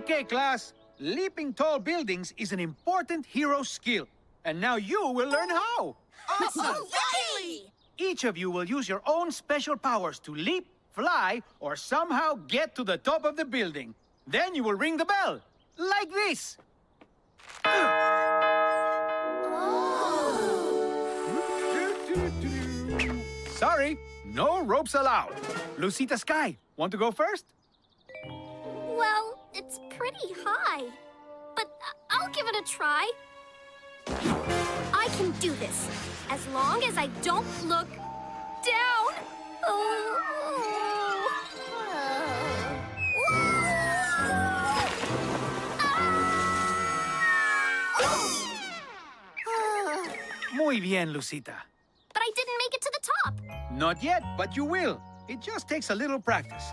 Okay, class. Leaping tall buildings is an important hero skill. And now you will learn how. Awesome! Yay! Each of you will use your own special powers to leap, fly, or somehow get to the top of the building. Then you will ring the bell, like this. Sorry, no ropes allowed. Lucita Sky, want to go first? Well, it's pretty high. But I'll give it a try. I can do this, as long as I don't look down. Muy bien, Lucita. But I didn't make it to the top. Not yet, but you will. It just takes a little practice.